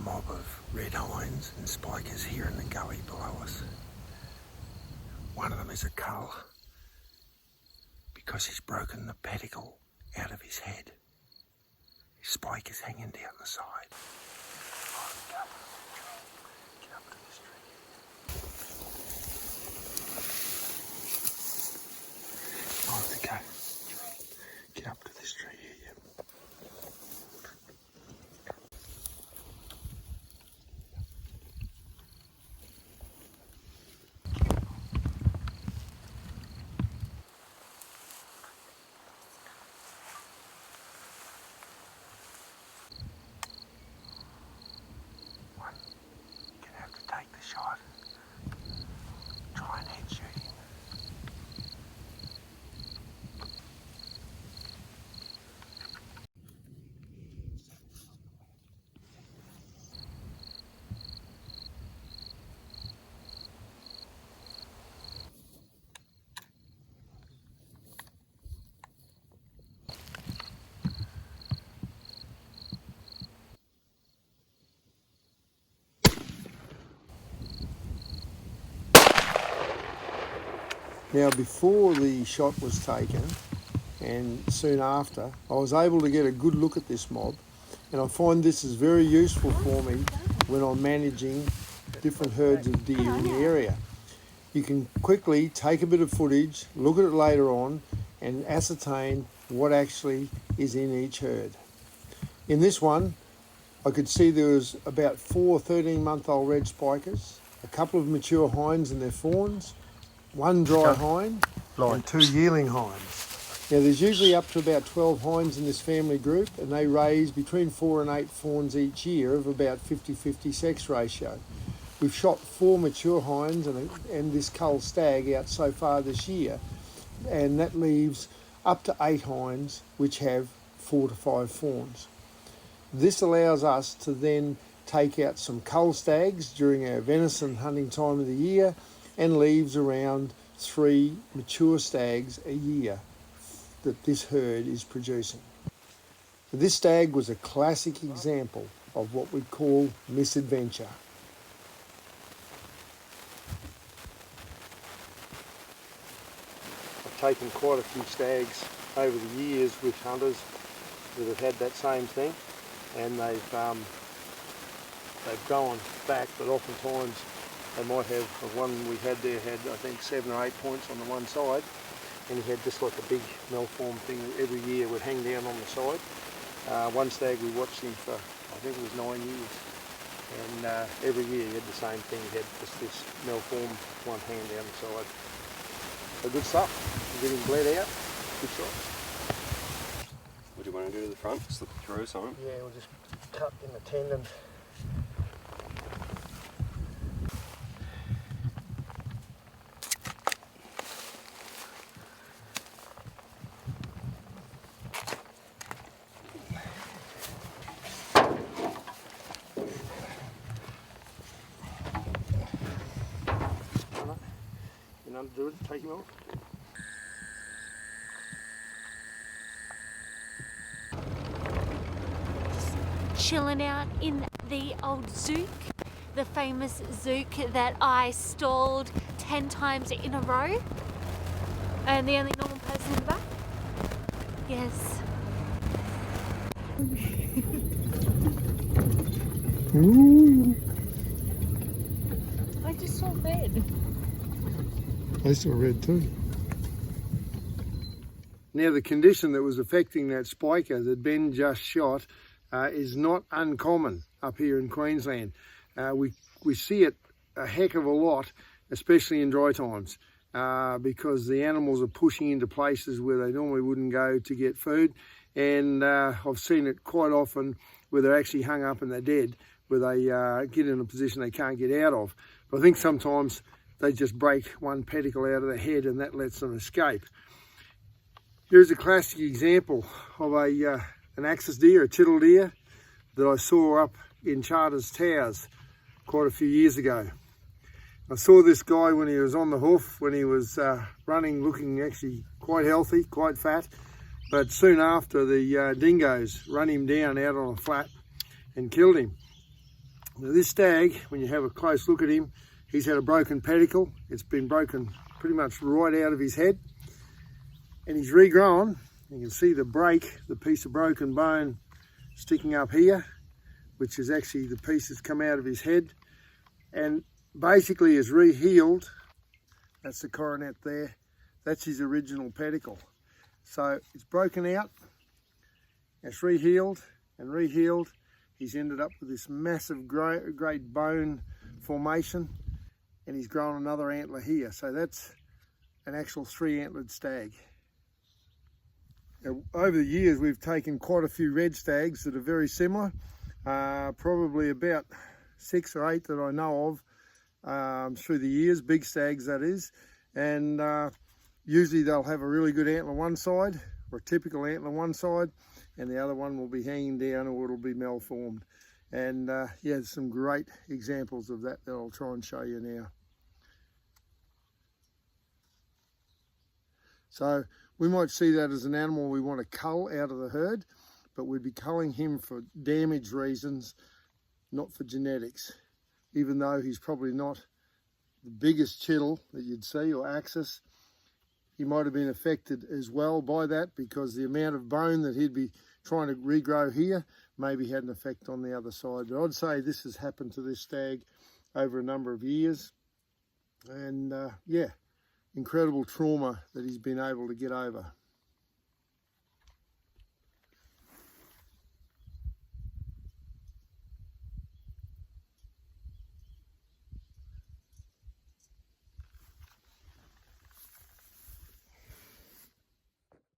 mob of red hinds and spikers here in the gully below us. One of them is a cull because he's broken the pedicle out of his head. His spike is hanging down the side. Get up to this tree. Oh, okay. Get up to this tree here, yeah. Take the shot. Try and head shoot him. Now, before the shot was taken and soon after, I was able to get a good look at this mob, and I find this is very useful for me when I'm managing different herds of deer in the area. You can quickly take a bit of footage, look at it later on, and ascertain what actually is in each herd. In this one, I could see there was about 4 13-month-old red spikers, a couple of mature hinds and their fawns, one dry hind and 2 yearling hinds. Now there's usually up to about 12 hinds in this family group, and they raise between 4 and 8 fawns each year of about 50-50 sex ratio. We've shot 4 mature hinds and this cull stag out so far this year, and that leaves up to 8 hinds which have 4 to 5 fawns. This allows us to then take out some cull stags during our venison hunting time of the year, and leaves around 3 mature stags a year that this herd is producing. So this stag was a classic example of what we call misadventure. I've taken quite a few stags over the years with hunters that have had that same thing, and they've gone back, but oftentimes they might have, the one we had there had I think 7 or 8 points on the one side, and he had just like a big malformed thing that every year would hang down on the side. One stag we watched him for, I think it was 9 years, and every year he had the same thing. He had just this malformed one hanging down the side. So good stuff. Get him bled out. Good shot. What do you want to do to the front? Slip it through something? Yeah, we'll just cut in the tendon. Do it, take him off. Chilling out in the old zook, the famous zook that I stalled 10 times in a row, and the only normal person in the back. Yes. Ooh. I just saw red. I saw red too. Now the condition that was affecting that spiker that Ben just shot is not uncommon up here in Queensland. We see it a heck of a lot, especially in dry times, because the animals are pushing into places where they normally wouldn't go to get food, and I've seen it quite often where they're actually hung up and they're dead, where they get in a position they can't get out of. But I think sometimes they just break one pedicle out of the head and that lets them escape. Here's a classic example of an axis deer, a tittle deer, that I saw up in Charters Towers quite a few years ago. I saw this guy when he was on the hoof, when he was running, looking actually quite healthy, quite fat, but soon after the dingoes run him down out on a flat and killed him. Now this stag, when you have a close look at him, he's had a broken pedicle. It's been broken pretty much right out of his head, and he's regrown. You can see the break, the piece of broken bone sticking up here, which is actually the piece that's come out of his head, and basically is re-healed. That's the coronet there. That's his original pedicle. So it's broken out, it's re-healed and re-healed. He's ended up with this massive great bone formation, and he's grown another antler here. So that's an actual 3-antlered stag. Now, over the years, we've taken quite a few red stags that are very similar, probably about 6 or 8 that I know of through the years, big stags that is, and usually they'll have a really good antler one side, or a typical antler one side, and the other one will be hanging down or it'll be malformed. And yeah, there's some great examples of that I'll try and show you now. So we might see that as an animal we want to cull out of the herd, but we'd be culling him for damage reasons, not for genetics. Even though he's probably not the biggest chittle that you'd see or axis, he might have been affected as well by that, because the amount of bone that he'd be trying to regrow here maybe had an effect on the other side. But I'd say this has happened to this stag over a number of years, and yeah, incredible trauma that he's been able to get over.